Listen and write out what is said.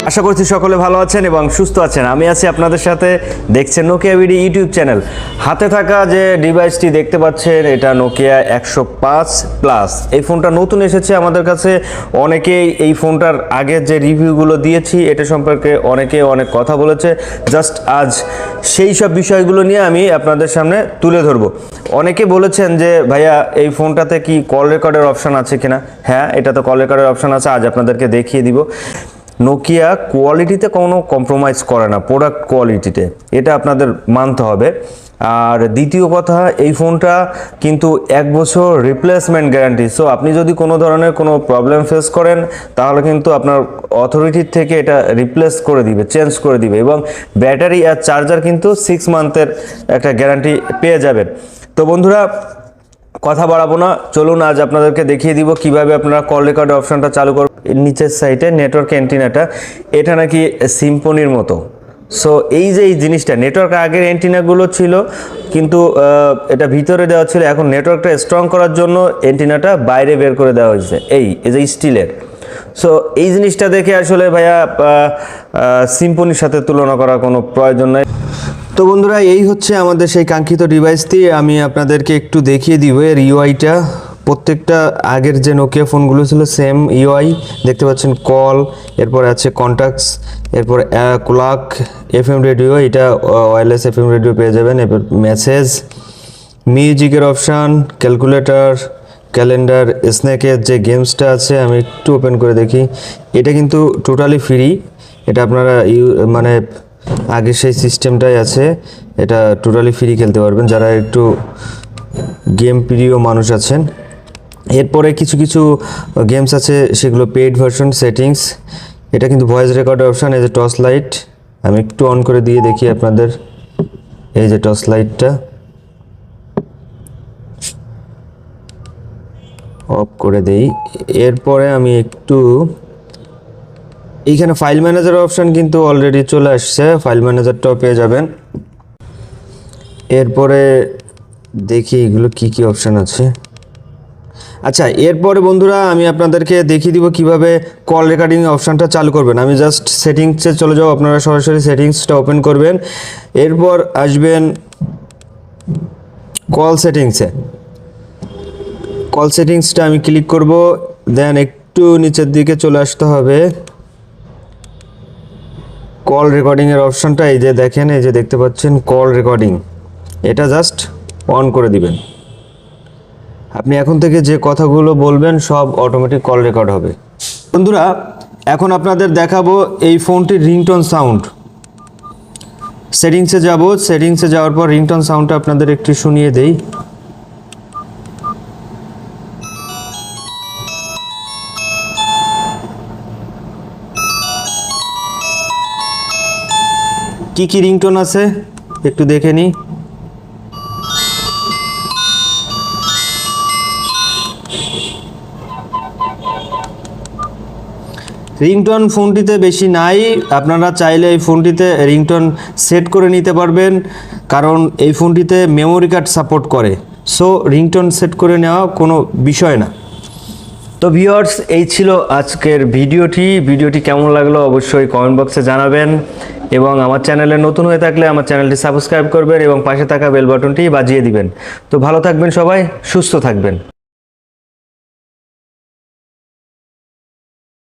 আশা করছি সকলে ভালো আছেন এবং সুস্থ আছেন। আমি আছি আপনাদের সাথে, দেখছেন নোকিয়া ভিডি ইউটিউব চ্যানেল। হাতে থাকা যে ডিভাইসটি দেখতে পাচ্ছেন এটা নোকিয়া 105 প্লাস। এই ফোনটা নতুন এসেছে আমাদের কাছে। অনেকেই এই ফোনটার আগের যে রিভিউগুলো দিয়েছি এটা সম্পর্কে অনেকে অনেক কথা বলেছে। জাস্ট আজ সেই সব বিষয়গুলো নিয়ে আমি আপনাদের সামনে তুলে ধরবো। অনেকে বলেছেন যে ভাইয়া এই ফোনটাতে কি কল রেকর্ডের অপশান আছে কিনা। হ্যাঁ, এটা তো কল রেকর্ডের অপশান আছে, আজ আপনাদেরকে দেখিয়ে দিব। নোকিয়া কোয়ালিটিতে কোনো কম্প্রোমাইজ করে না, প্রোডাক্ট কোয়ালিটিতে, এটা আপনাদের মানতে হবে। আর দ্বিতীয় কথা, এই ফোনটা কিন্তু 1 বছর রিপ্লেসমেন্ট গ্যারান্টি। সো আপনি যদি কোনো ধরনের কোনো প্রবলেম ফেস করেন তাহলে কিন্তু আপনার অথরিটির থেকে এটা রিপ্লেস করে দিবে, চেঞ্জ করে দিবে। এবং ব্যাটারি আর চার্জার কিন্তু 6 মান্থের একটা গ্যারান্টি পেয়ে যাবেন। তো বন্ধুরা, কথা বাড়াবো না, চলুন আজ আপনাদেরকে দেখিয়ে দিব কিভাবে আপনারা কল রেকর্ড অপশনটা চালু করবেন। নিচের সাইডে নেটওয়ার্ক অ্যান্টিনাটা, এটা নাকি সিম্ফনির মতো। সো এই যে এই জিনিসটা, নেটওয়ার্ক আগের অ্যান্টিনাগুলো ছিল কিন্তু এটা ভিতরে দেওয়া ছিল, এখন নেটওয়ার্কটা স্ট্রং করার জন্য অ্যান্টিনাটা বাইরে বের করে দেওয়া হয়েছে, এই যে স্টিলের। সো এই জিনিসটা দেখে আসলে ভাইয়া সিম্ফনির সাথে তুলনা করার কোনো প্রয়োজন নাই। তো বন্ধুরা, এই হচ্ছে আমাদের সেই কাঙ্ক্ষিত ডিভাইসটি। আমি আপনাদেরকে একটু দেখিয়ে দিব এর ইউআইটা। প্রত্যেকটা আগের যে নোকিয়া ফোনগুলো ছিল সেম ইউআই দেখতে পাচ্ছেন। কল, এরপর আছে কন্ট্যাক্টস, এরপর ক্লক, এফএম রেডিও, এটা ওয়্যারলেস এফএম রেডিও পেয়ে যাবেন। এরপর মেসেজ, মিউজিকের অপশান, ক্যালকুলেটর, ক্যালেন্ডার, স্ন্যাকের যে গেমসটা আছে আমি একটু ওপেন করে দেখি। এটা কিন্তু টোটালি ফ্রি, এটা আপনারা মানে আগে সেই সিস্টেমটাই আছে, এটা টোটালি ফ্রি খেলতে পারবেন যারা একটু গেম প্রিয় মানুষ আছেন। এরপরে কিছু কিছু গেমস আছে সেগুলো পেইড ভার্সন। সেটিংস, এটা কিন্তু ভয়েস রেকর্ড অপশান। এই যে টর্চ লাইট, আমি একটু অন করে দিয়ে দেখি আপনাদের। এই যে টর্চ লাইটটা অফ করে দেই। এরপরে আমি একটু এইখানে ফাইল ম্যানেজার অপশান কিন্তু অলরেডি চলে আসছে, ফাইল ম্যানেজারটাও পেয়ে যাবেন। এরপরে দেখি এগুলো কি কি অপশান আছে। আচ্ছা, এরপরে বন্ধুরা আমি আপনাদেরকে দেখিয়ে দিব কিভাবে কল রেকর্ডিং অপশানটা চালু করবেন। আমি জাস্ট সেটিংসে চলে যাবো, আপনারা সরাসরি সেটিংসটা ওপেন করবেন। এরপর আসবেন কল সেটিংসে। কল সেটিংসটা আমি ক্লিক করব, দেন একটু নিচের দিকে চলে আসতে হবে। কল রেকর্ডিংয়ের অপশানটা এই যে দেখেন, এই যে দেখতে পাচ্ছেন কল রেকর্ডিং, এটা জাস্ট অন করে দিবেন। আপনি এখন থেকে যে কথাগুলো বলবেন সব অটোমেটিক কল রেকর্ড হবে। বন্ধুরা, এখন আপনাদের দেখাবো এই ফোনটির রিংটোন সাউন্ড। সেটিংসে যাব, সেটিংসে যাওয়ার পর রিংটোন সাউন্ডটা আপনাদের একটু শুনিয়ে দেই। কি কি রিংটোন আছে একটু দেখে নিই। রিংটোন ফোনটিতে বেশি নাই, আপনারা চাইলে এই ফোনটিতে রিংটোন সেট করে নিতে পারবেন, কারণ এই ফোনটিতে মেমোরি কার্ড সাপোর্ট করে। সো রিংটোন সেট করে নেওয়া কোনো বিষয় না। তো ভিউয়ার্স, এই ছিল আজকের ভিডিওটি কেমন লাগলো অবশ্যই কমেন্ট বক্সে জানাবেন, এবং আমার চ্যানেলে নতুন হয়ে থাকলে আমার চ্যানেলটি সাবস্ক্রাইব করবেন এবং পাশে থাকা বেল বাটনটি বাজিয়ে দিবেন। তো ভালো থাকবেন সবাই, সুস্থ থাকবেন।